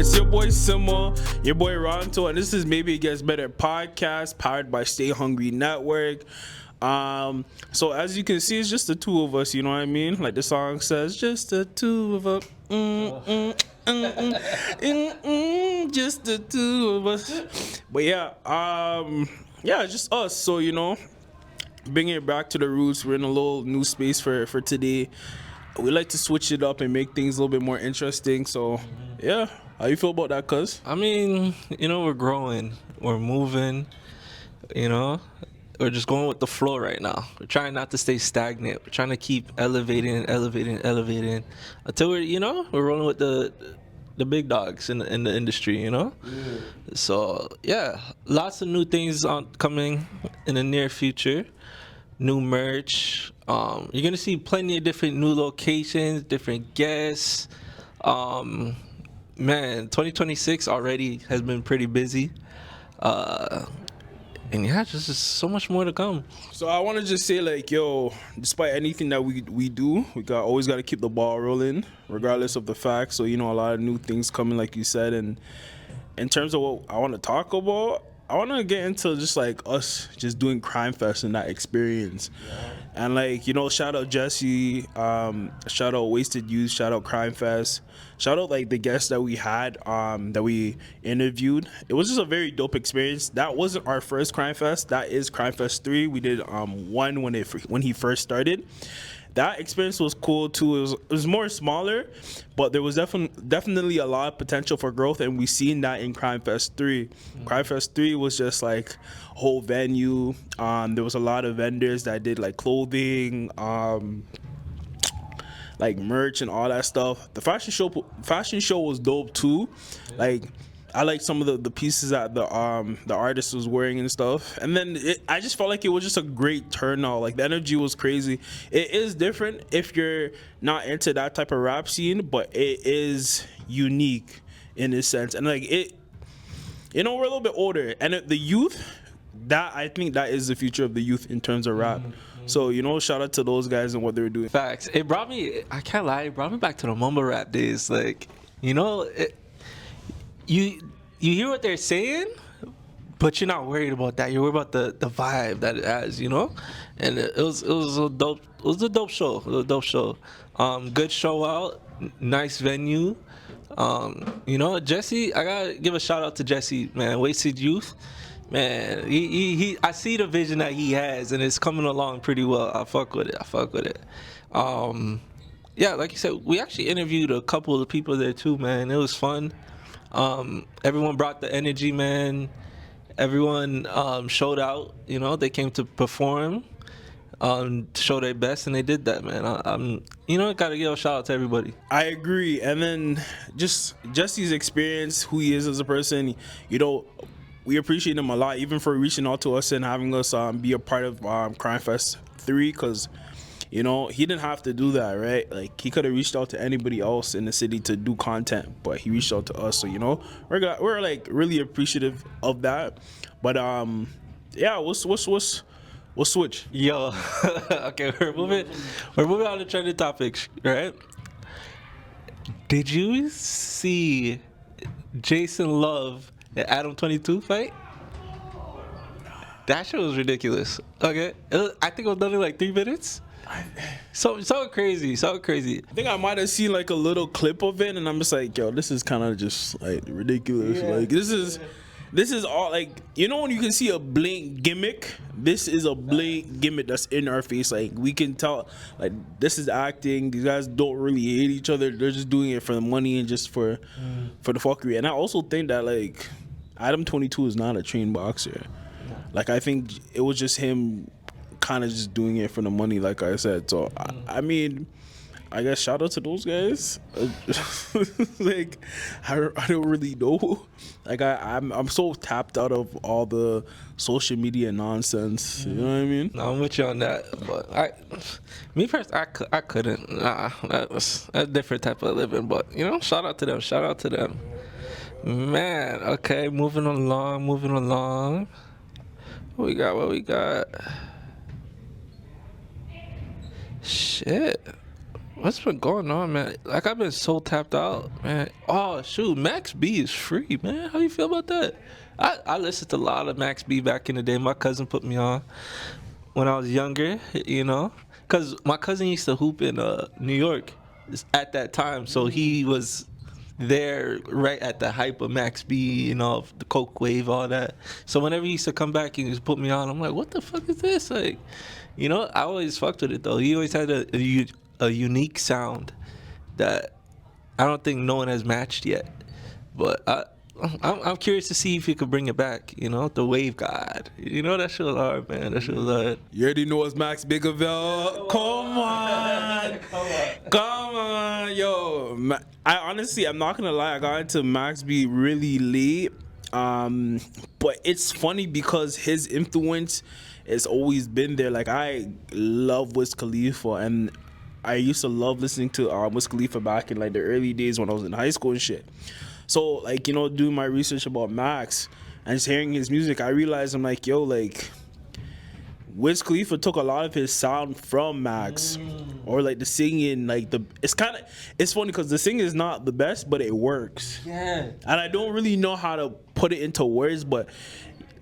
It's your boy Sima, your boy Ronto, and this is Maybe It Gets Better podcast powered by Stay Hungry Network. So as you can see, it's just the two of us, you know what I mean? Like the song says, just the two of us. Just the two of us. But yeah, just us. So, bringing it back to the roots. We're in a little new space for today. We like to switch it up and make things a little bit more interesting. So, yeah. How you feel about that, cuz? I mean, we're growing, we're moving, we're just going with the flow right now. We're trying not to stay stagnant. We're trying to keep elevating until we're rolling with the big dogs in the industry, Yeah. So yeah, lots of new things coming in the near future. New merch. You're gonna see plenty of different new locations, different guests. Man, 2026 already has been pretty busy. And yeah, just so much more to come. So I want to just say, despite anything that we do, always got to keep the ball rolling, regardless of the facts. So, a lot of new things coming, like you said. And in terms of what I want to talk about, I want to get into just us just doing Crime Fest and that experience. Yeah. And shout out Jesse, shout out Wasted Youth, shout out Crime Fest, shout out the guests that we had, that we interviewed. It was just a very dope experience. That wasn't our first Crime Fest. That is Crime Fest 3. We did one when he first started. That experience was cool too. It was more smaller, but there was definitely a lot of potential for growth, and we seen that in Crime Fest 3. Crime Fest 3 was just a whole venue. There was a lot of vendors that did clothing, merch and all that stuff. The fashion show was dope too. I like some of the pieces that the artist was wearing and stuff. And then I just felt like it was just a great turnout. The energy was crazy. It is different if you're not into that type of rap scene, but it is unique in a sense. And we're a little bit older, and the youth, I think that is the future of the youth in terms of rap. So, shout out to those guys and what they were doing. Facts. I can't lie, it brought me back to the mumble rap days. You hear what they're saying, but you're not worried about that. You're worried about the vibe that it has, And it was a dope. It was a dope show. Good show out. Nice venue. Jesse. I gotta give a shout out to Jesse, man. Wasted Youth, man. He I see the vision that he has, and it's coming along pretty well. I fuck with it. Yeah, like you said, we actually interviewed a couple of people there too, man. It was fun. Everyone brought the energy, man. Everyone showed out. They came to perform, show their best, and they did that, man. Gotta give a shout out to everybody. I agree. And then just Jesse's experience, who he is as a person, we appreciate him a lot, even for reaching out to us and having us be a part of Crime Fest 3, because he didn't have to do that, right? He could have reached out to anybody else in the city to do content, but he reached out to us. So, we're really appreciative of that. But yeah, we'll switch. Yo, okay, we're moving on to trending topics, right? Did you see Jason Love and Adam 22 fight? That shit was ridiculous. Okay, I think it was done in 3 minutes. So crazy. I think I might have seen a little clip of it, and I'm just yo, this is kind of just ridiculous. Yeah. This is all when you can see a blatant gimmick. This is a blatant gimmick that's in our face. We can tell this is acting. These guys don't really hate each other. They're just doing it for the money and just for the fuckery. And I also think that Adam 22 is not a trained boxer. I think it was just him kind of just doing it for the money, like I said. So I mean, I guess shout out to those guys. I don't really know. I'm so tapped out of all the social media nonsense. You know what I mean? No, I'm with you on that. But me personally, I couldn't. That's a different type of living. But shout out to them. Man, okay, moving along. What we got? Shit. What's been going on, man? Like, I've been so tapped out, man. Oh, shoot. Max B is free, man. How you feel about that? I listened to a lot of Max B back in the day. My cousin put me on when I was younger, you know? Because my cousin used to hoop in New York at that time. So he was there right at the hype of Max B, you know, the Coke wave, all that. So whenever he used to come back and just put me on, I'm like, what the fuck is this? Like, you know, I always fucked with it though. He always had a unique sound that I don't think no one has matched yet. But I'm curious to see if he could bring it back. You know, the Wave God. You know, that shit was hard, man. That shit was hard. You already know it's Max Biggerville. Come on. Come on. Yo. I'm not going to lie. I got into Max B really late. But it's funny because his influence has always been there. Like, I love Wiz Khalifa, and I used to love listening to Wiz Khalifa back in like the early days when I was in high school and shit. So, like, you know, doing my research about Max and just hearing his music, I realized, I'm like, yo, like, Wiz Khalifa took a lot of his sound from Max, or like the singing, like it's funny because the singing is not the best, but it works. Yeah. And I don't really know how to put it into words, but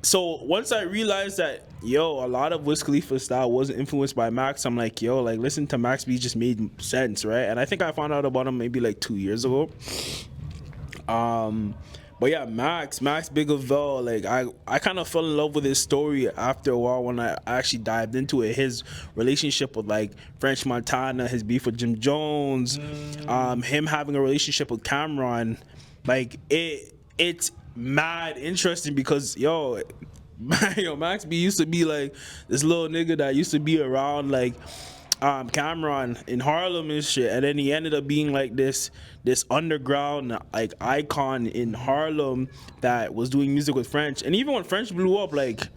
so once I realized that, yo, a lot of Wiz Khalifa's style wasn't influenced by Max, I'm like, yo, like, listen to Max B just made sense, right? And I think I found out about him maybe like 2 years ago. But yeah, Max Biggerville, like, I kind of fell in love with his story after a while when I actually dived into it. His relationship with like French Montana, his beef with Jim Jones, him having a relationship with Cameron, like it's mad interesting because yo, Max B used to be like this little nigga that used to be around like Cameron in Harlem and shit, and then he ended up being like this underground like icon in Harlem that was doing music with French. And even when French blew up, like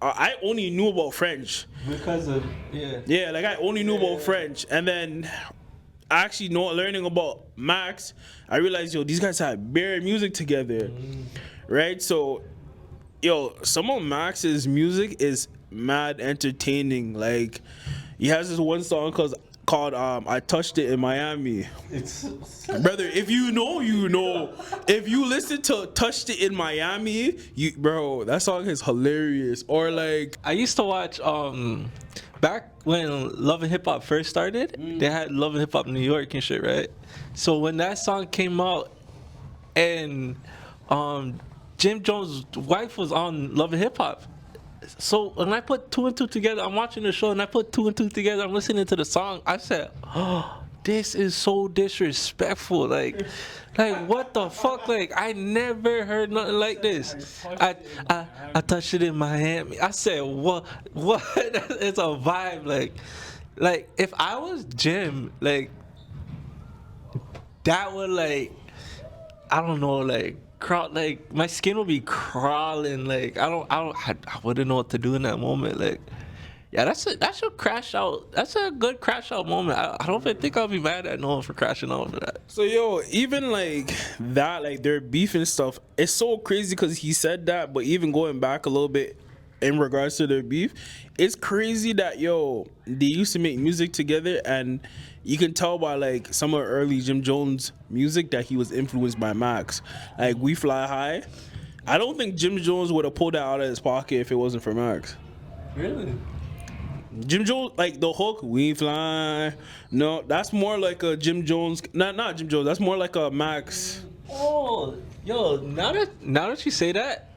I only knew about French Because of, yeah. like I only knew about French, and then actually learning about Max, I realized, yo, these guys had bare music together, right? So yo, some of Max's music is mad entertaining. Like, he has this one song called I Touched It in Miami. Brother, if you know, you know. If you listen to Touched It in Miami, bro, that song is hilarious. Or like, I used to watch back when Love and Hip Hop first started. They had Love and Hip Hop New York and shit, right? So when that song came out, and Jim Jones' wife was on Love and Hip Hop. So when I put two and two together, I'm watching the show and I put two and two together, I'm listening to the song, I said, oh, this is so disrespectful. Like what the fuck? Like, I never heard nothing like this. I touched it in Miami. I said, what? It's a vibe. Like if I was Jim, like, that would, like, I don't know, like, like, my skin would be crawling. Like, I wouldn't know what to do in that moment. Like, yeah, that's a crash out. That's a good crash out moment. I don't think I'll be mad at no one for crashing out for that. so yo, even like that, like their beef and stuff, it's so crazy because he said that, but even going back a little bit in regards to their beef, it's crazy that, yo, they used to make music together, and you can tell by like some of the early Jim Jones music that he was influenced by Max. Like We Fly High, I don't think Jim Jones would have pulled that out of his pocket if it wasn't for Max. Really? Jim Jones, like the hook, we fly. No, that's more like a Jim Jones. Not Jim Jones. That's more like a Max. Oh, yo, now that you say that,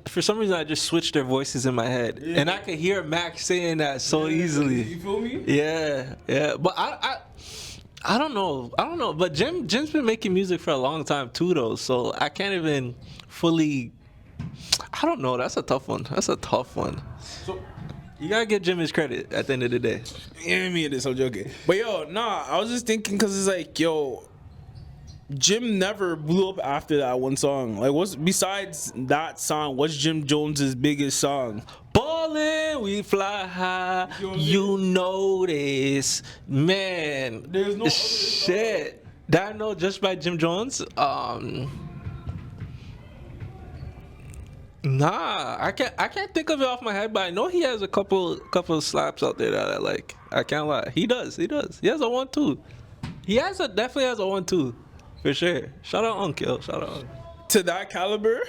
for some reason I just switched their voices in my head, and I could hear Max saying that so easily. You feel me? Yeah. But I don't know. But Jim's been making music for a long time too, though. So I can't even fully. I don't know. That's a tough one. So, You gotta give Jim his credit at the end of the day. yeah, me and this, I'm joking. But yo, nah, I was just thinking because it's like, yo, Jim never blew up after that one song. Like, what's besides that song? What's Jim Jones's biggest song? Ballin', we fly high. You know this, man. There's no other shit. That I know just by Jim Jones. Nah, I can't think of it off my head, but I know he has a couple of slaps out there that I like. I can't lie. He does. He has a 1-2. He definitely has a 1-2 for sure. Shout out Uncle. Shout out Uncle. To that caliber,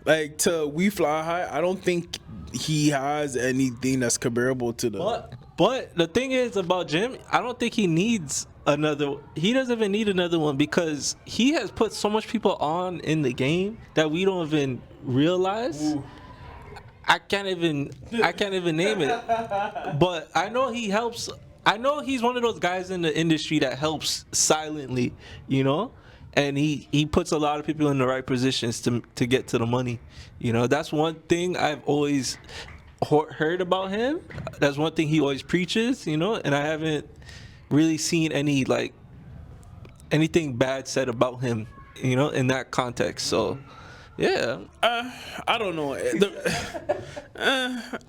like to We Fly High, I don't think he has anything that's comparable to the. But the thing is about Jim, I don't think he needs another. He doesn't even need another one because he has put so much people on in the game that we don't even realize. Ooh. I can't even name it. But I know he helps. I know he's one of those guys in the industry that helps silently, you know? And he puts a lot of people in the right positions to get to the money. You know, that's one thing I've always heard about him. That's one thing he always preaches, you know, and I haven't really seen anything bad said about him, you know, in that context. So, yeah. I don't know.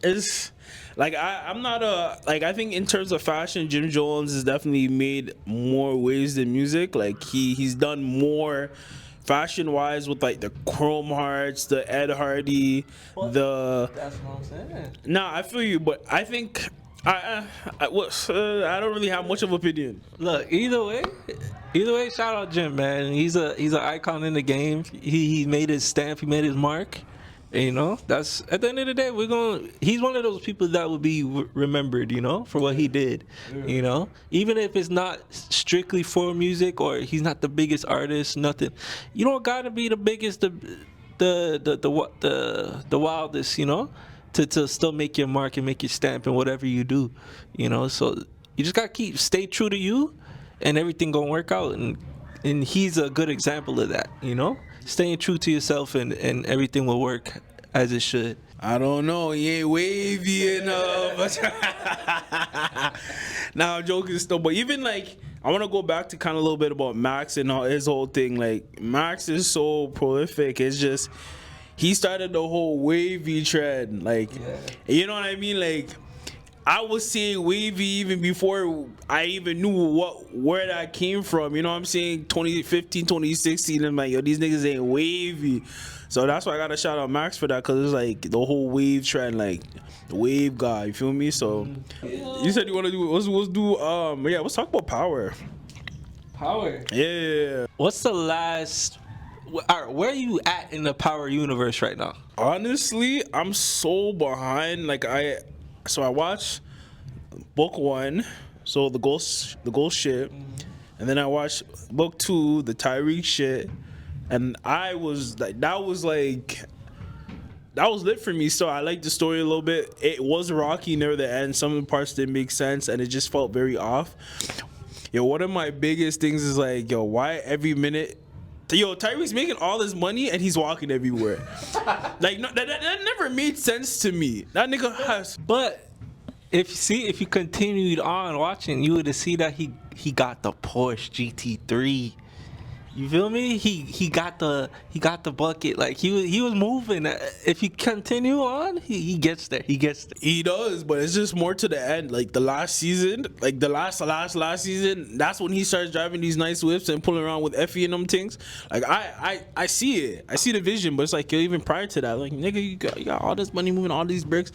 It's like I'm not a like. I think in terms of fashion, Jim Jones has definitely made more waves than music. Like he's done more fashion wise with like the Chrome Hearts, the Ed Hardy, the. That's what I'm saying. Nah, I feel you, but I think I don't really have much of opinion. Look, either way, shout out Jim, man. He's an icon in the game. He made his stamp. He made his mark. And, you know, that's at the end of the day, he's one of those people that will be remembered, you know, for what he did. You know, even if it's not strictly for music or he's not the biggest artist, nothing. You don't gotta be the biggest, the wildest, you know, to still make your mark and make your stamp in whatever you do, you know. So you just gotta stay true to you, and everything gonna work out. And he's a good example of that, you know. Staying true to yourself and everything will work as it should. I don't know. He ain't wavy enough. Nah, I'm joking still. But even like, I want to go back to kind of a little bit about Max and his whole thing. Like, Max is so prolific. It's just, he started the whole wavy trend. Like, you know what I mean? Like, I was saying wavy even before I even knew where that came from. You know what I'm saying? 2015, 2016, I'm like, yo, these niggas ain't wavy. So that's why I gotta shout out Max for that, because it's like the whole wave trend, like the wave guy, you feel me? So you said you want to do, let's talk about Power. Power. Yeah. What's the last? All right, where are you at in the Power universe right now? Honestly, I'm so behind. Like I watched book 1, so the ghost shit, and then I watched book 2, the Tyreek shit, and I was like, that was lit for me. So I liked the story a little bit. It was rocky near the end. Some of the parts didn't make sense, and it just felt very off. Yo, one of my biggest things is like, yo, why every minute? Yo, Tyreek's making all this money and he's walking everywhere. Like, no, that never made sense to me. That nigga has. But if you continued on watching, you would have seen that he got the Porsche GT3. You feel me? He got the bucket. Like he was moving. If you continue on, he gets there. He does, but it's just more to the end. Like the last season, like the last season, that's when he starts driving these nice whips and pulling around with Effie and them things. Like I see it. I see the vision, but it's like, yo, even prior to that, like, nigga, you got all this money, moving all these bricks,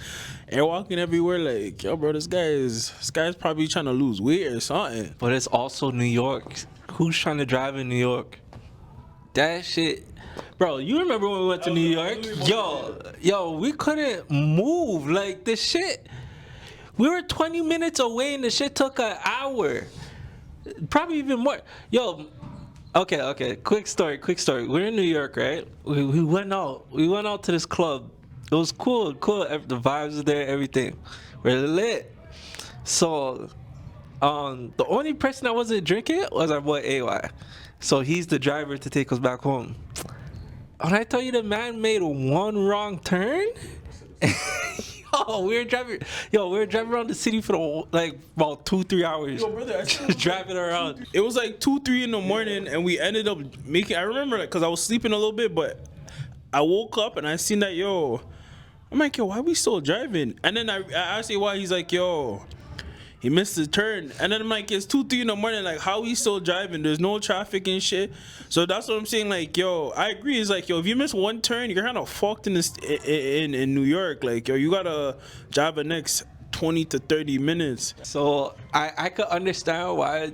and walking everywhere. Like, yo, bro, this guy's probably trying to lose weight or something. But it's also New York. Who's trying to drive in New York? That shit, bro. You remember when we went to New York? Yo, we couldn't move. Like the shit, we were 20 minutes away, and the shit took an hour, probably even more. Yo, okay. Quick story. We're in New York, right? We went out. We went out to this club. It was cool. The vibes were there. Everything. We're lit. So, the only person that wasn't drinking was our boy AY. So he's the driver to take us back home. When I tell you the man made one wrong turn, we were driving around the city for like about 2-3 hours. Yo, brother, just driving around. It was like 2-3 in the morning, and we ended up making. I remember that because I was sleeping a little bit, but I woke up and I seen that. Yo, I'm like, yo, why we still driving? And then I asked you why. He's like, yo. he missed his turn, and then I'm like, it's 2, 3 in the morning. Like, how he still driving? There's no traffic and shit. So that's what I'm saying. Like, yo, I agree. It's like, yo, if you miss one turn, you're kind of fucked in this in New York. Like, yo, you gotta drive the next 20 to 30 minutes. So I could understand why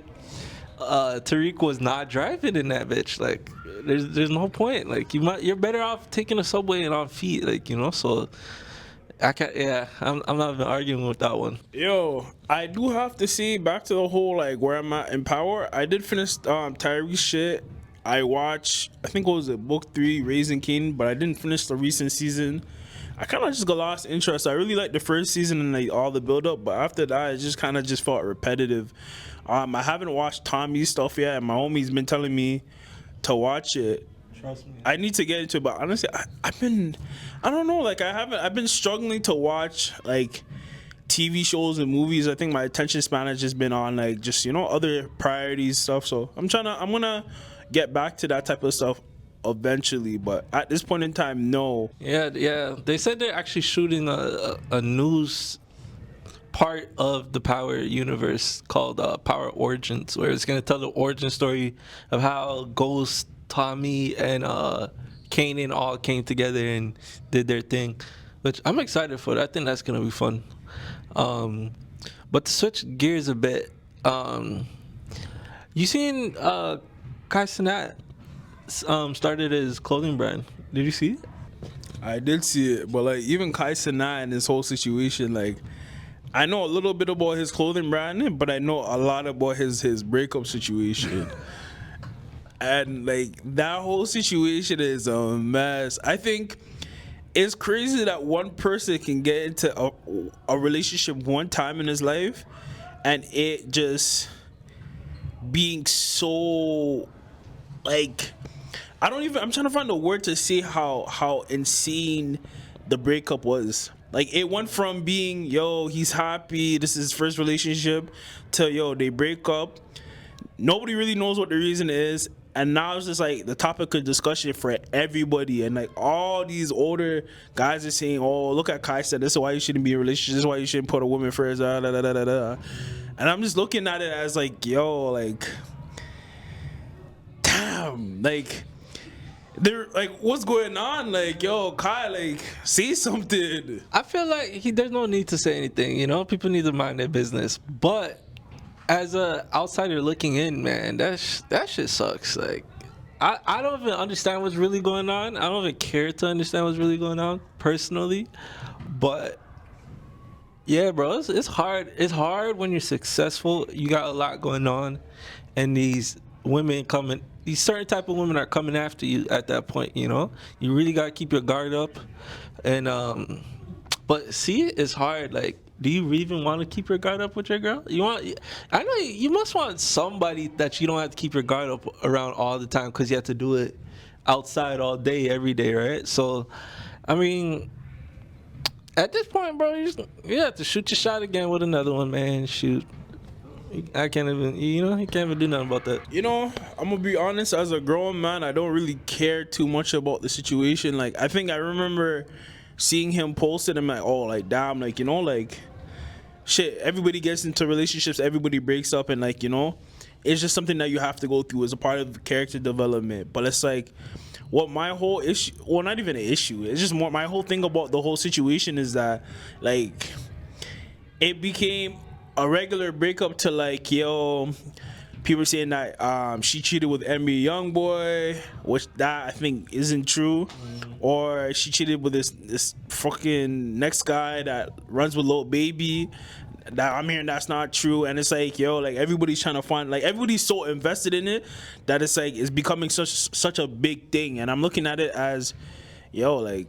Tariq was not driving in that bitch. Like, there's no point. Like, you're better off taking a subway and on feet. Like, you know. So I can't. Yeah, I'm not even arguing with that one. Yo, I do have to say, back to the whole like where I'm at in power. I did finish Tyreek shit. I watched, I think it was book 3, Raising King, but I didn't finish the recent season. I kind of just got lost interest. I really liked the first season and like all the build up, but after that, it just kind of just felt repetitive. I haven't watched Tommy's stuff yet, and my homie's been telling me to watch it. Trust me. I need to get into it, but honestly, I don't know, like I've been struggling to watch like TV shows and movies. I think my attention span has just been on like just, you know, other priorities stuff. So I'm gonna get back to that type of stuff eventually, but at this point in time, no. Yeah. They said they're actually shooting a news part of the Power universe called Power Origins, where it's gonna tell the origin story of how Ghost, Tommy, and Kanan all came together and did their thing, which I'm excited for. I think that's gonna be fun. But to switch gears a bit, you seen Kai Cenat started his clothing brand? Did you see it? I did see it, but like even Kai Cenat and this whole situation, like I know a little bit about his clothing brand, but I know a lot about his breakup situation. And like that whole situation is a mess. I think it's crazy that one person can get into a relationship one time in his life and it just being so like, I'm trying to find a word to say how insane the breakup was. Like, it went from being, yo, he's happy, this is his first relationship, to, yo, they break up. Nobody really knows what the reason is. And now it's just like the topic of discussion for everybody. And like all these older guys are saying, oh, look at Kai said, this is why you shouldn't be in a relationship. This is why you shouldn't put a woman first. Da, da, da, da, da. And I'm just looking at it as like, yo, like, damn, like, they're like, what's going on? Like, yo, Kai, like, say something. I feel like there's no need to say anything. You know, people need to mind their business. But as a outsider looking in, man, that shit sucks. Like, I don't even understand what's really going on. I don't even care to understand what's really going on personally. But yeah, bro, it's hard. It's hard when you're successful. You got a lot going on, and these women coming. These certain type of women are coming after you at that point. You know, you really gotta keep your guard up. And but see, it's hard. Like, do you even want to keep your guard up with your girl? I know you must want somebody that you don't have to keep your guard up around all the time because you have to do it outside all day, every day, right? So, I mean, at this point, bro, you have to shoot your shot again with another one, man. Shoot. I can't even, you can't even do nothing about that. You know, I'm gonna be honest, as a grown man, I don't really care too much about the situation. Like, I think I remember seeing him post it, I'm like, oh, like, damn, like, like, shit, everybody gets into relationships, everybody breaks up, and like, it's just something that you have to go through as a part of character development. But it's like, what my whole issue, well, not even an issue, it's just more my whole thing about the whole situation is that, like, it became a regular breakup to like, yo, people saying that she cheated with NBA YoungBoy, which that I think isn't true, or she cheated with this fucking next guy that runs with Lil Baby. That I'm hearing that's not true, and it's like, yo, like everybody's trying to find, like everybody's so invested in it that it's like it's becoming such a big thing, and I'm looking at it as, yo, like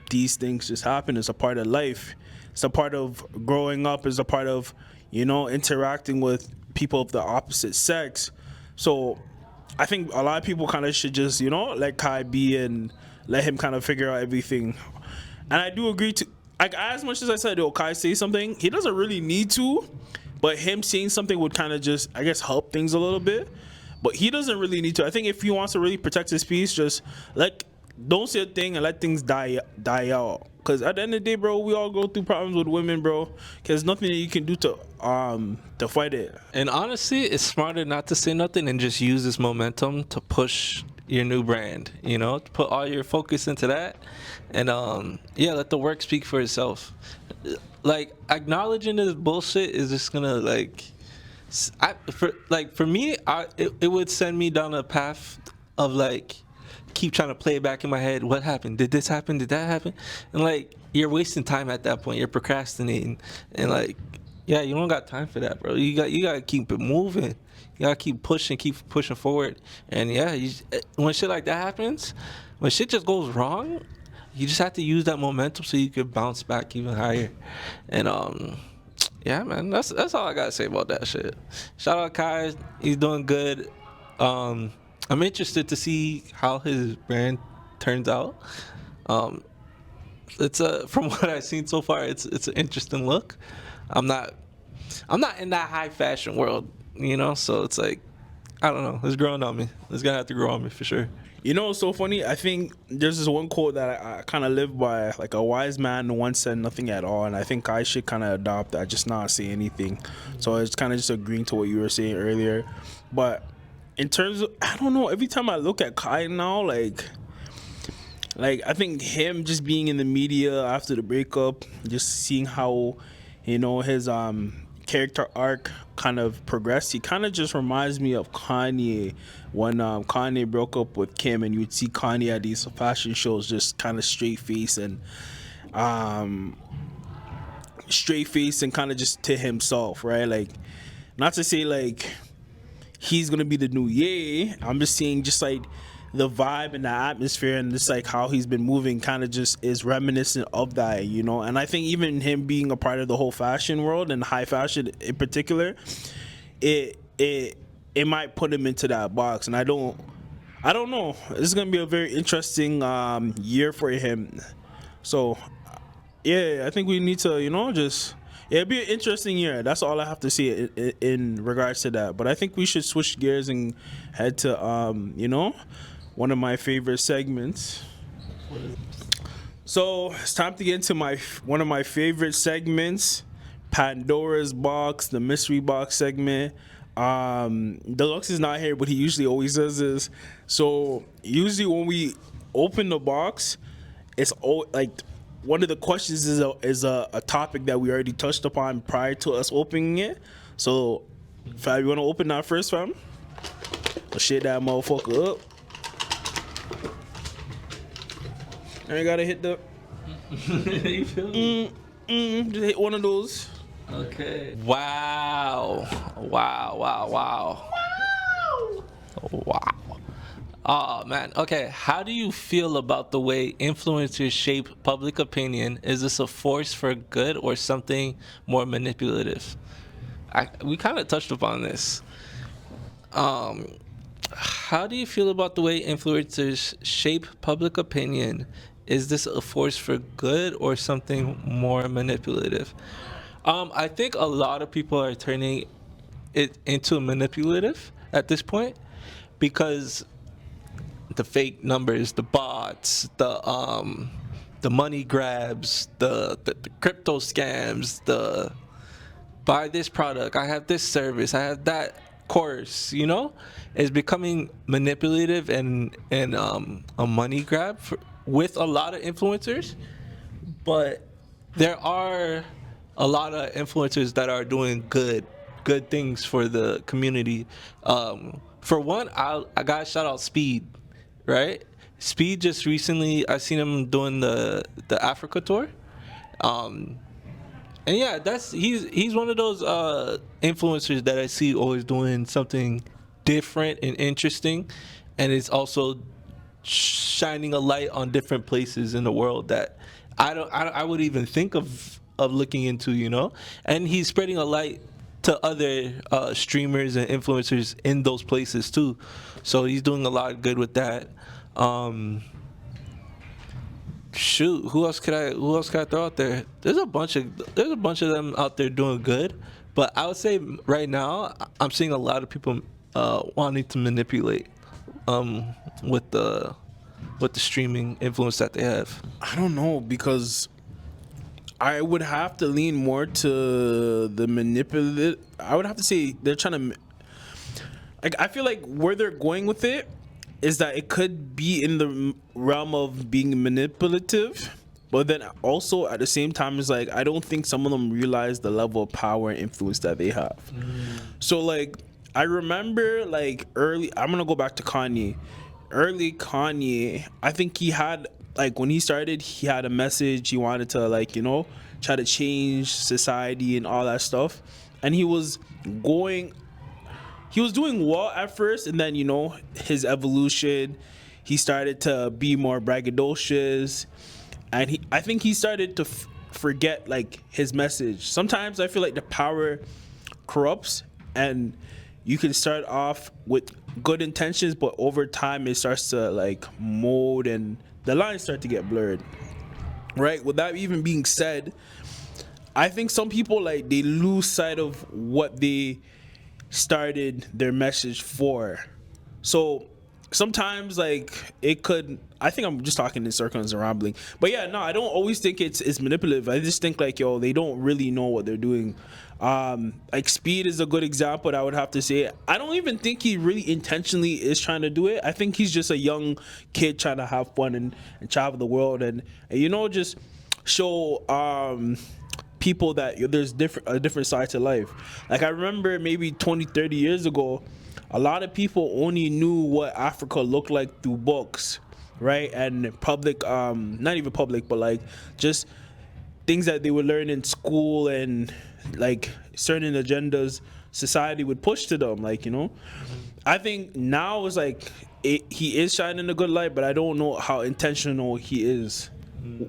these things just happen. It's a part of life. It's a part of growing up. It's a part of, interacting with people of the opposite sex. So I think a lot of people kind of should just, let Kai be and let him kind of figure out everything. And I do agree to, like, as much as I said, yo, Kai say something, he doesn't really need to, but him saying something would kind of just, I guess, help things a little bit. But he doesn't really need to. I think if he wants to really protect his peace, just let don't say a thing and let things die out. Cause at the end of the day, bro, we all go through problems with women, bro. Cause there's nothing that you can do to fight it. And honestly, it's smarter not to say nothing and just use this momentum to push your new brand. You know, to put all your focus into that, and yeah, let the work speak for itself. Like acknowledging this bullshit is just gonna like, for me, it would send me down a path of like keep trying to play it back in my head. What happened? Did this happen? Did that happen? And like you're wasting time at that point. You're procrastinating, and like yeah, you don't got time for that, bro. You gotta keep it moving. You gotta keep pushing forward. And yeah, when shit like that happens, when shit just goes wrong, you just have to use that momentum so you can bounce back even higher. And yeah, man, that's all I gotta say about that shit. Shout out Kai, he's doing good. I'm interested to see how his brand turns out. It's from what I've seen so far, it's an interesting look. I'm not in that high fashion world, you know, so it's like I don't know. It's growing on me. It's gonna have to grow on me for sure. You know what's so funny? I think there's this one quote that I kind of live by. Like a wise man once said nothing at all, and I think I should kind of adopt that, just not say anything. So it's kind of just agreeing to what you were saying earlier. But in terms of, I don't know. Every time I look at Kai now, like I think him just being in the media after the breakup, just seeing how, you know, his character arc kind of progressed. He kind of just reminds me of Kanye when Kanye broke up with Kim, and you'd see Kanye at these fashion shows just kind of straight face and kind of just to himself, right? Like, not to say like he's gonna be the new Ye. I'm just saying just like the vibe and the atmosphere and just like how he's been moving kind of just is reminiscent of that, you know. And I think even him being a part of the whole fashion world and high fashion in particular, it might put him into that box. And I don't know. This is gonna be a very interesting year for him. So yeah, I think we need to, you know, just it'll be an interesting year. That's all I have to say in regards to that. But I think we should switch gears and head to you know, one of my favorite segments. So it's time to get into one of my favorite segments, Pandora's Box, the mystery box segment. Delux is not here, but he usually always does this. So usually when we open the box, it's all like one of the questions is a topic that we already touched upon prior to us opening it. So, Fab, you want to open that first, fam? I'll shit that motherfucker up. I gotta hit the. You feel me? Just hit one of those. Okay. Wow. Oh man. Okay. How do you feel about the way influencers shape public opinion? Is this a force for good or something more manipulative? We kind of touched upon this. How do you feel about the way influencers shape public opinion? Is this a force for good or something more manipulative? I think a lot of people are turning it into manipulative at this point because the fake numbers, the bots, the money grabs, the crypto scams, the buy this product, I have this service, I have that course, you know, is becoming manipulative and a money grab with a lot of influencers. But there are a lot of influencers that are doing good things for the community. For one, I gotta shout out Speed, right? Speed just recently, I seen him doing the Africa tour. And yeah, he's one of those influencers that I see always doing something different and interesting, and it's also shining a light on different places in the world that I would even think of looking into, you know. And he's spreading a light to other streamers and influencers in those places too. So he's doing a lot of good with that. Shoot, who else could I throw out there? There's a bunch of them out there doing good, but I would say right now I'm seeing a lot of people wanting to manipulate with the with the streaming influence that they have? I don't know, because I would have to lean more to the manipulative. I would have to say they're trying to. Like, I feel like where they're going with it is that it could be in the realm of being manipulative, but then also at the same time, it's like I don't think some of them realize the level of power and influence that they have. So like, I remember like early. I'm gonna go back to Kanye. Early Kanye, I think he had, like, when he started, he had a message. He wanted to, like, try to change society and all that stuff, and going he was doing well at first, and then his evolution, he started to be more braggadocious, and I think he started to forget like his message. Sometimes I feel like the power corrupts, and you can start off with good intentions, but over time it starts to like mold and the lines start to get blurred, right? With that even being said, I think some people, like, they lose sight of what they started their message for. So sometimes, like, it could, I think I'm just talking in circles and rambling, but yeah, no, I don't always think it's manipulative. I just think, like, they don't really know what they're doing. Like, Speed is a good example that I would have to say. I don't even think he really intentionally is trying to do it. I think he's just a young kid trying to have fun and travel the world and just show people that there's a different side to life. Like, I remember maybe 20-30 years ago, a lot of people only knew what Africa looked like through books, right? And public, not even public, but like just things that they would learn in school, and like certain agendas society would push to them, like, I think now it's like he is shining a good light, but I don't know how intentional he is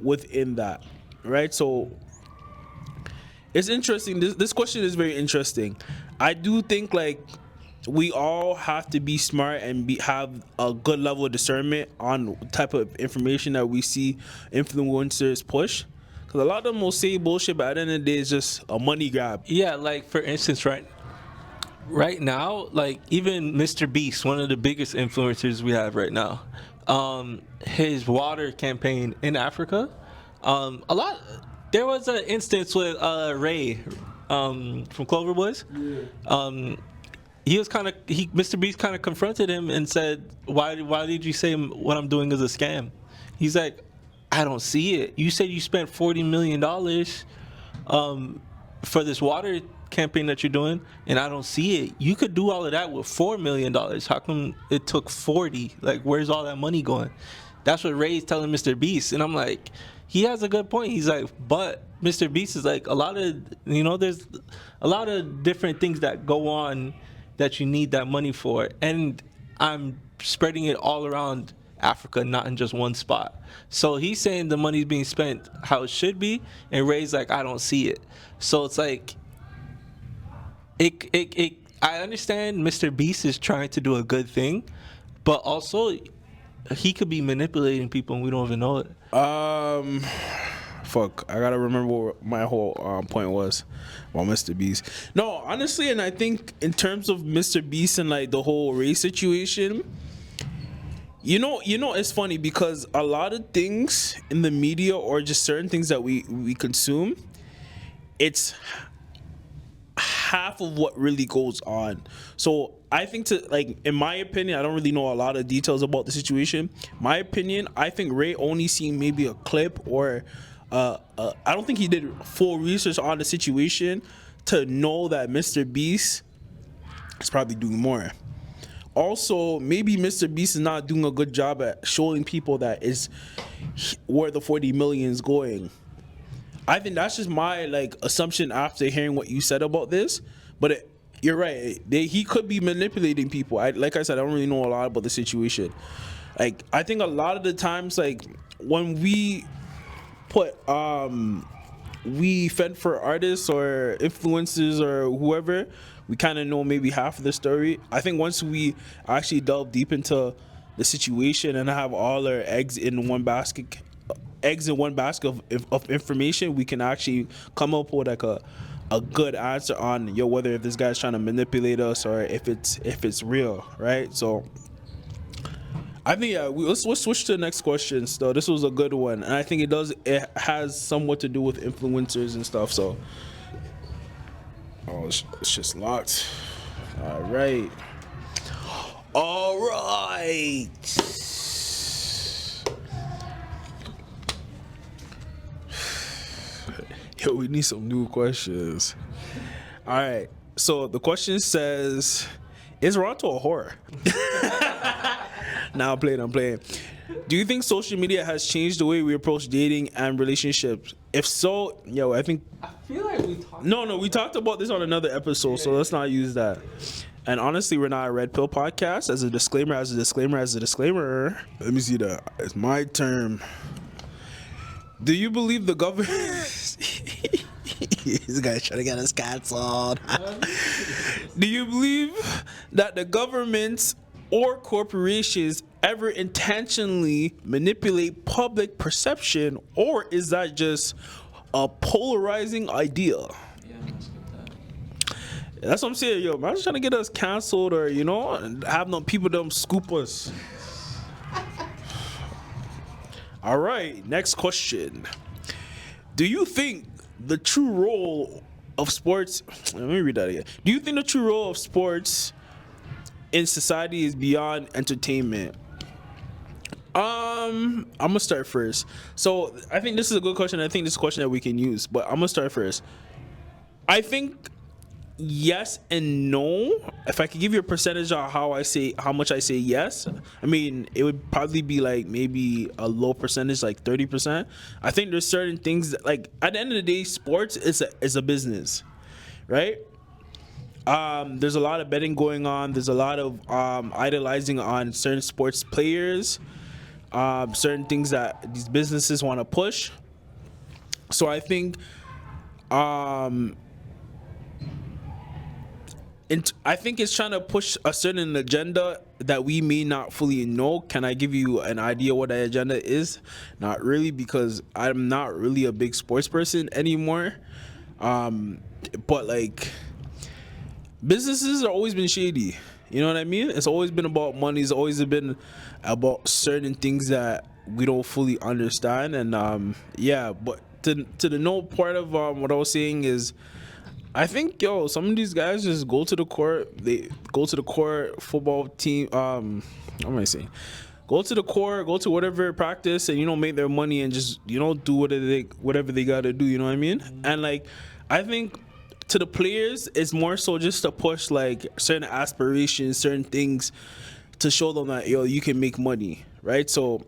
within that, right? So it's interesting. This question is very interesting. I do think, like, we all have to be smart and have a good level of discernment on type of information that we see influencers push, because a lot of them will say bullshit, but at the end of the day, it's just a money grab. Yeah, like for instance, right now, like even Mr. Beast, one of the biggest influencers we have right now, his water campaign in Africa, a lot. There was an instance with Ray from Clover Boys. Yeah. Mr. Beast kind of confronted him and said, "Why did you say what I'm doing is a scam?" He's like, "I don't see it. You said you spent $40 million for this water campaign that you're doing, and I don't see it. You could do all of that with $4 million. How come it took 40? Like, where's all that money going?" That's what Ray's telling Mr. Beast, and I'm like, he has a good point. He's like, but Mr. Beast is like, a lot of, there's a lot of different things that go on that you need that money for, and I'm spreading it all around Africa, not in just one spot. So he's saying the money's being spent how it should be, and Ray's like, I don't see it. So it's like, I understand Mr. Beast is trying to do a good thing, but also he could be manipulating people and we don't even know it. Fuck, I gotta remember what my whole point was about Mr. Beast. No, honestly, and I think in terms of Mr. Beast and like the whole race situation, it's funny because a lot of things in the media or just certain things that we consume, it's half of what really goes on. So I think, in my opinion, I don't really know a lot of details about the situation. My opinion, I think Ray only seen maybe a clip or I don't think he did full research on the situation to know that Mr. Beast is probably doing more. Also, maybe Mr. Beast is not doing a good job at showing people that is where the 40 million is going. I think that's just my assumption after hearing what you said about this. But you're right. He could be manipulating people. Like I said, I don't really know a lot about the situation. I think a lot of the times, when we put we fend for artists or influencers or whoever, we kind of know maybe half of the story. I think once we actually delve deep into the situation and have all our eggs in one basket of information, we can actually come up with a good answer on whether if this guy's trying to manipulate us or if it's real, right? So I think yeah. Let's switch to the next question. Though this was a good one, and I think it has somewhat to do with influencers and stuff. So, it's just locked. All right. All right. Yo, we need some new questions. All right. So the question says, "Is Ronto a whore?" Nah, I'm playing. Do you think social media has changed the way we approach dating and relationships? If so, yo, I think. I feel like we talked. No, we talked about this on another episode, so let's not use that. And honestly, we're not a Red Pill podcast. As a disclaimer. Let me see that. It's my term. Do you believe the government? This guy's trying to get us canceled. Do you believe that the government or corporations ever intentionally manipulate public perception, or is that just a polarizing idea? Yeah, let's get that. That's what I'm saying, yo. Man, I'm just trying to get us canceled, or have no people them scoop us. All right, next question. Do you think the true role of sports? Let me read that again. Do you think the true role of sports in society is beyond entertainment? I'm gonna start first. So I think this is a good question. I think this is a question that we can use, but I'm gonna start first. I think yes and no. If I could give you a percentage on how much I say yes, I mean it would probably be like maybe a low percentage, like 30%. I think there's certain things that, like, at the end of the day, sports is a business, right? There's a lot of betting going on. There's a lot of idolizing on certain sports players, certain things that these businesses want to push. So I think, I think it's trying to push a certain agenda that we may not fully know. Can I give you an idea what that agenda is? Not really, because I'm not really a big sports person anymore. But like, businesses have always been shady. You know what I mean? It's always been about money. It's always been about certain things that we don't fully understand. And yeah, but to the no part of what I was saying is, I think, yo, some of these guys just go to the court. They go to the court, football team. What am I saying? Go to the court, go to whatever practice, and make their money and just do whatever they gotta do. You know what I mean? And like, I think to the players, it's more so just to push like certain aspirations, certain things, to show them that you can make money, right? So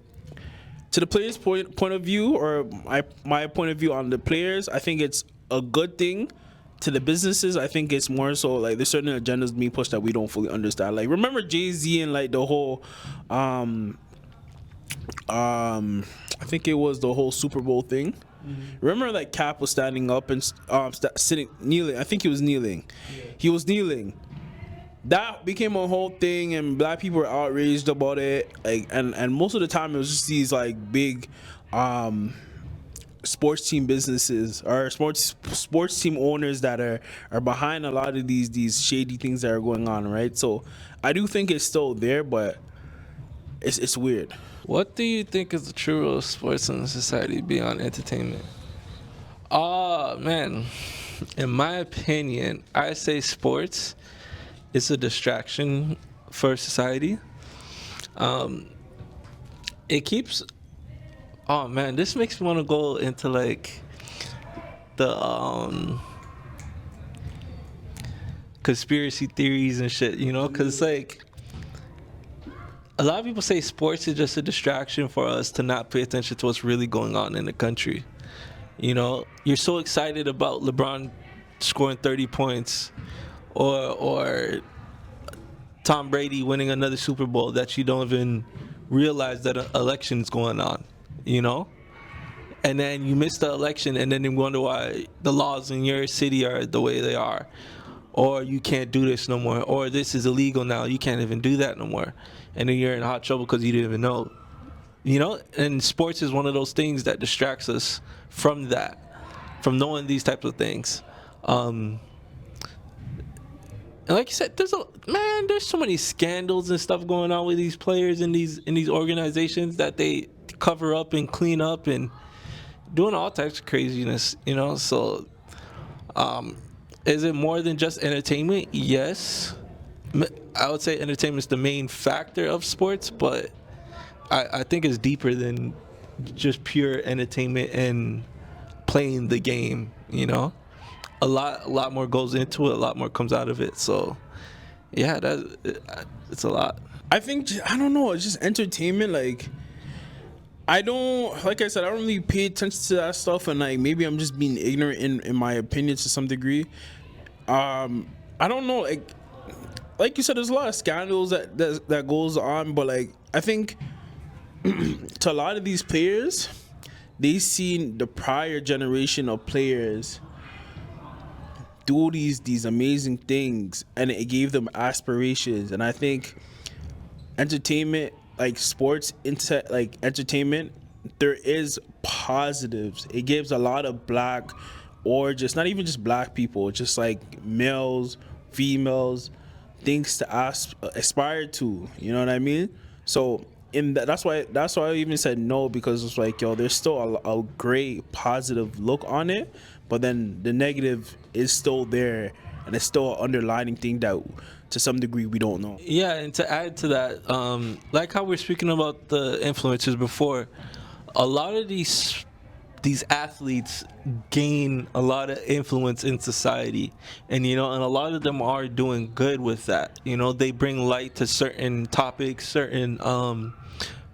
to the players' point of view, or my point of view on the players, I think it's a good thing. To the businesses, I think it's more so like there's certain agendas being pushed that we don't fully understand. Like, remember Jay-Z and like the whole I think it was the whole Super Bowl thing. Remember, like, Cap was standing up and kneeling. I think he was kneeling. Yeah. He was kneeling. That became a whole thing, and black people were outraged about it. Like, and most of the time it was just these like big sports team businesses or sports team owners that are behind a lot of these shady things that are going on, right? So I do think it's still there, but it's weird. What do you think is the true role of sports in society beyond entertainment? Man, in my opinion, I say sports is a distraction for society. It keeps. Oh man, this makes me want to go into like the conspiracy theories and shit, because like a lot of people say sports is just a distraction for us to not pay attention to what's really going on in the country. You're so excited about LeBron scoring 30 points or Tom Brady winning another Super Bowl that you don't even realize that an election's going on. And then you miss the election, and then you wonder why the laws in your city are the way they are, or you can't do this no more, or this is illegal now, you can't even do that no more, and then you're in hot trouble because you didn't even know. And sports is one of those things that distracts us from that, from knowing these types of things. And like you said, there's so many scandals and stuff going on with these players in these organizations that they cover up and clean up and doing all types of craziness, you know. So, is it more than just entertainment? Yes, I would say entertainment's the main factor of sports, but I think it's deeper than just pure entertainment and playing the game. You know, a lot more goes into it. A lot more comes out of it. So, yeah, it's a lot. I think I don't know. It's just entertainment. Like I don't, like I said, I don't really pay attention to that stuff, and like maybe I'm just being ignorant in my opinion to some degree. I don't know. Like you said, there's a lot of scandals that goes on, but like I think to a lot of these players, they seen the prior generation of players do these amazing things, and it gave them aspirations. And I think entertainment, like sports into like entertainment, there is positives. It gives a lot of black, or just not even just black people, just like males, females, things to aspire to. You know what I mean? So that's why I even said no, because it's like, yo, there's still a great positive look on it, but then the negative is still there, and it's still an underlining thing that to some degree we don't know. Yeah, and to add to that, like how we're speaking about the influencers before, a lot of these athletes gain a lot of influence in society, and and a lot of them are doing good with that. They bring light to certain topics, certain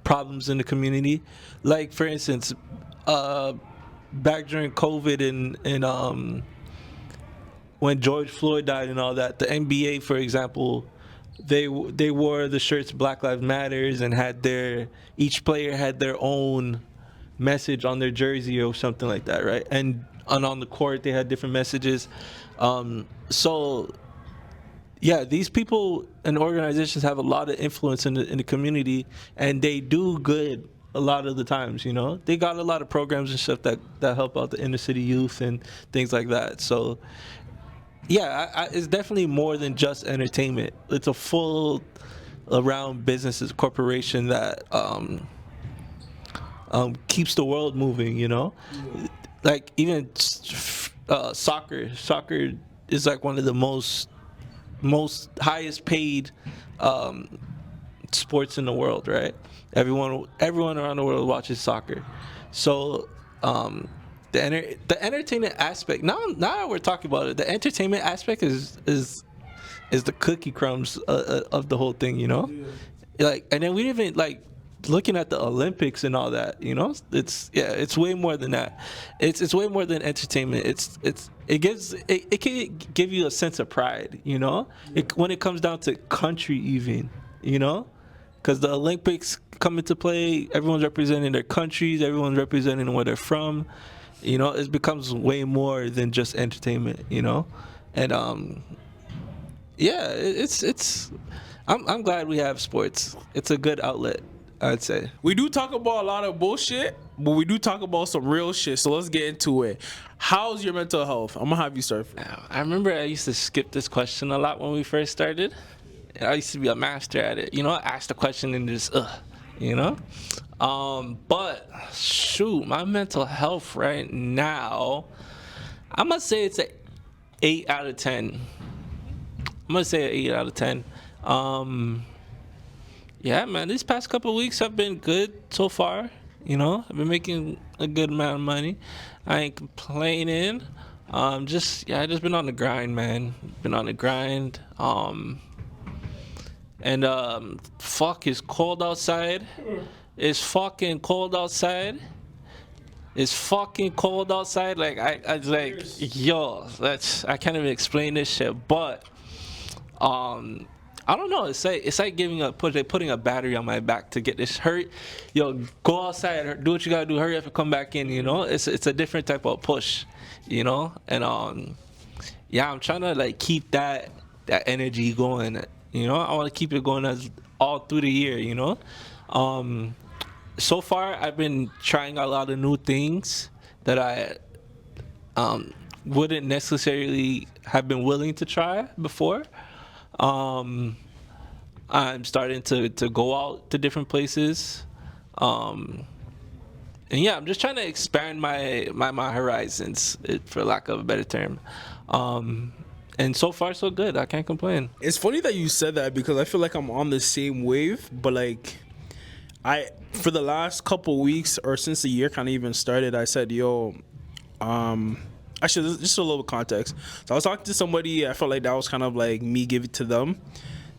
problems in the community. Like for instance, back during COVID and when George Floyd died and all that, the NBA, for example, they wore the shirts Black Lives Matters and had each player had their own message on their jersey or something like that, right? And on the court they had different messages. So yeah, these people and organizations have a lot of influence in the community, and they do good a lot of the times. They got a lot of programs and stuff that help out the inner city youth and things like that. So yeah, it's definitely more than just entertainment. It's a full around businesses, corporation that keeps the world moving. Like even soccer is like one of the most highest paid sports in the world, right? Everyone around the world watches soccer. So the entertainment aspect, now that we're talking about it, the entertainment aspect is the cookie crumbs of the whole thing. Like, and then we didn't even like looking at the Olympics and all that. It's way more than that. It's way more than entertainment. It can give you a sense of pride. When it comes down to country even. Because the Olympics come into play, everyone's representing their countries, everyone's representing where they're from. It becomes way more than just entertainment. And yeah, I'm glad we have sports. It's a good outlet, I'd say. We do talk about a lot of bullshit, but we do talk about some real shit. So let's get into it. How's your mental health? I'm gonna have you start. I remember I used to skip this question a lot when we first started. I used to be a master at it. I asked the question and just but shoot, my mental health right now, I'm gonna say it's an 8 out of 10. I'm gonna say an 8 out of 10. Yeah, man, these past couple of weeks have been good so far. I've been making a good amount of money. I ain't complaining. I just been on the grind, man. Been on the grind. And fuck, it's cold outside. It's fucking cold outside. It's fucking cold outside. Like I like, yo, I can't even explain this shit. But I don't know. It's like putting a battery on my back to get this hurt. Yo, go outside, do what you gotta do. Hurry up and come back in. It's a different type of push. And yeah, I'm trying to like keep that energy going. I want to keep it going all through the year. So far I've been trying a lot of new things that I wouldn't necessarily have been willing to try before. Um, I'm starting to go out to different places. Um, and yeah, I'm just trying to expand my horizons, for lack of a better term. Um, and so far so good. I can't complain. It's funny that you said that because I feel like I'm on the same wave, but like I for the last couple weeks or since the year kind of even started, I said, "Yo, actually, just a little context." So I was talking to somebody. I felt like that was kind of like me giving to them.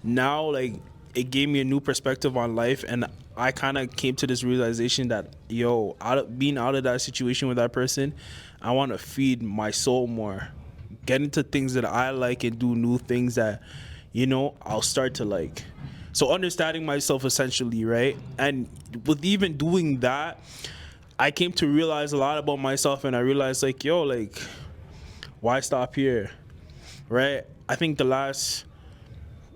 Now, like it gave me a new perspective on life, and I kind of came to this realization that being out of that situation with that person, I want to feed my soul more, get into things that I like, and do new things that I'll start to like. So understanding myself essentially, right? And with even doing that, I came to realize a lot about myself, and I realized like, like, why stop here, right? I think the last,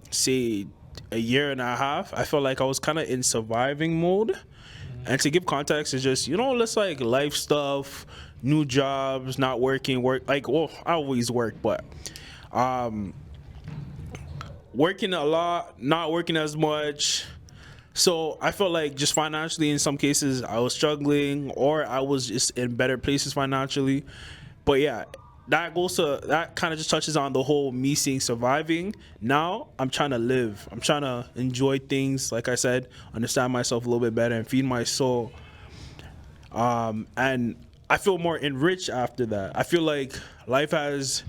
say, a year and a half, I felt like I was kind of in surviving mode. And to give context, it's just let's like life stuff, new jobs, not working, work like well, I always work, but working a lot, not working as much. So I felt like just financially, in some cases, I was struggling, or I was just in better places financially. But yeah, that kind of just touches on the whole me seeing surviving. Now I'm trying to live. I'm trying to enjoy things. Like I said, understand myself a little bit better and feed my soul. And I feel more enriched after that. I feel like life has,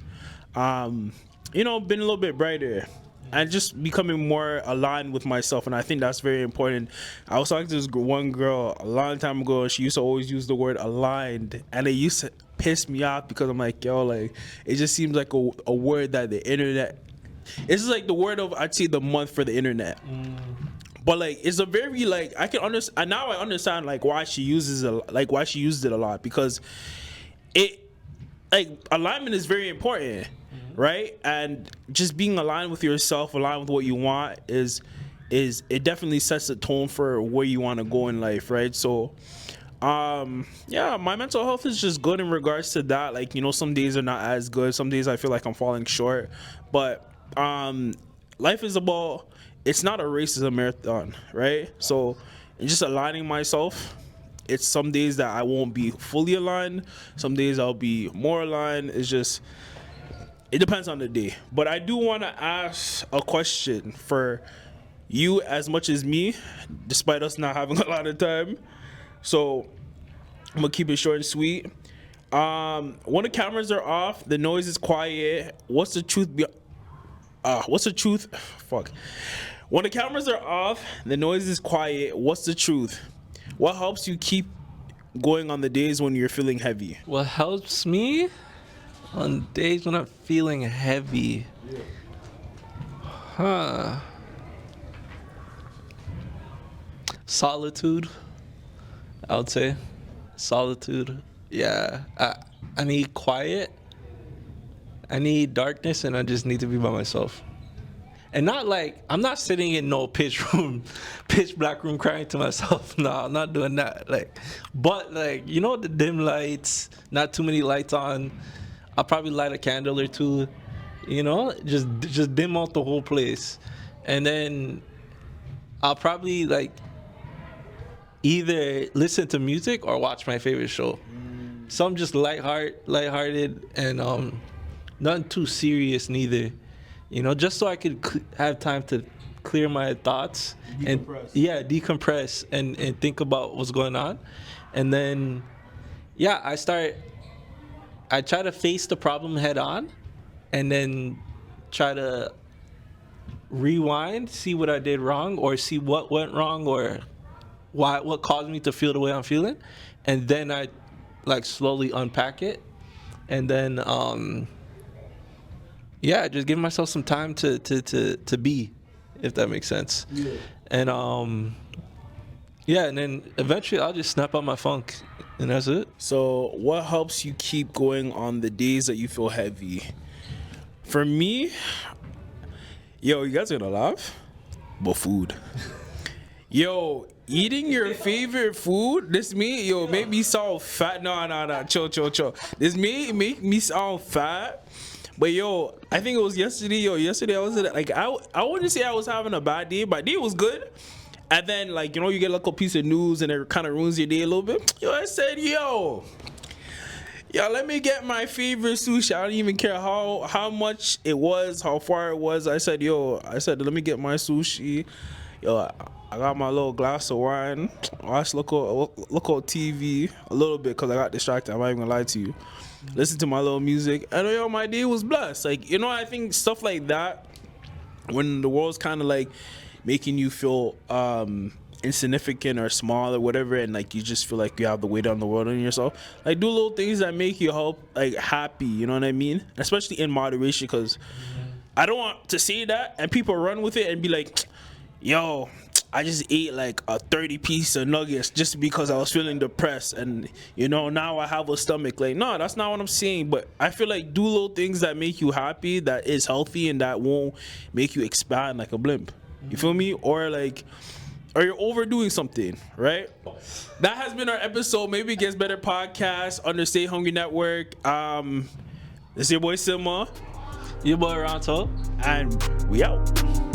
been a little bit brighter and just becoming more aligned with myself. And I think that's very important. I was talking to this one girl a long time ago, and she used to always use the word aligned, and it used to piss me off because I'm like, like, it just seems like a word that the internet, it's just like the word of, I'd say, the month for the internet. But like, it's a very like, I can understand now. I understand like why she uses it, like why she used it a lot, because it, like, alignment is very important, right? And just being aligned with yourself, aligned with what you want, is it definitely sets the tone for where you want to go in life, right? So yeah, my mental health is just good in regards to that. Like, some days are not as good, some days I feel like I'm falling short, but life is about, it's not a race, it's a marathon, right? So and just aligning myself, it's some days that I won't be fully aligned, some days I'll be more aligned. It's just, it depends on the day. But I do want to ask a question for you as much as me, despite us not having a lot of time. So I'm gonna keep it short and sweet. When the cameras are off, the noise is quiet. What's the truth? What's the truth? Fuck. When the cameras are off, the noise is quiet. What's the truth? What helps you keep going on the days when you're feeling heavy? What helps me on days when I'm feeling heavy? Solitude, I would say. Solitude. Yeah. I need quiet. I need darkness, and I just need to be by myself. And not like, I'm not sitting in no pitch black room crying to myself. No, I'm not doing that. Like, but like, the dim lights, not too many lights on. I'll probably light a candle or two, just dim out the whole place. And then I'll probably like either listen to music or watch my favorite show. Some just lighthearted, and nothing too serious neither. Just so I could have time to clear my thoughts and decompress and think about what's going on. And then, yeah, I try to face the problem head on, and then try to rewind, see what I did wrong, or see what went wrong, or what caused me to feel the way I'm feeling. And then I like slowly unpack it, and then just give myself some time to be, if that makes sense. Yeah. And and then eventually I'll just snap out my funk, and that's it. So what helps you keep going on the days that you feel heavy? For me, you guys are gonna laugh, but food. Eating your favorite food, make me sound fat. No, chill. This make me sound fat, But yo, I think it was yesterday. Yo, yesterday I was like, I wouldn't say I was having a bad day. My day was good. And then, like, you know, you get like a piece of news and it kind of ruins your day a little bit. Yo, I said, yo, let me get my favorite sushi. I don't even care how much it was, how far it was. I said, let me get my sushi. Yo, I got my little glass of wine. Watch local TV a little bit because I got distracted. I'm not even gonna lie to you. Listen to my little music, and yo, my day was blessed. Like, you know, I think stuff like that, when the world's kind of like making you feel insignificant or small or whatever, and like you just feel like you have the weight on the world on yourself, like do little things that make you happy, you know what I mean? Especially in moderation, because I don't want to say that and people run with it and be like, yo, I just ate like a 30 piece of nuggets just because I was feeling depressed, and you know, now I have a stomach. Like, no, that's not what I'm saying. But I feel like do little things that make you happy, that is healthy, and that won't make you expand like a blimp. You feel me? Or you're overdoing something, right? That has been our episode. Maybe it gets better podcast under Stay Hungry Network. This is your boy Sima, Your boy Ronto, and we out.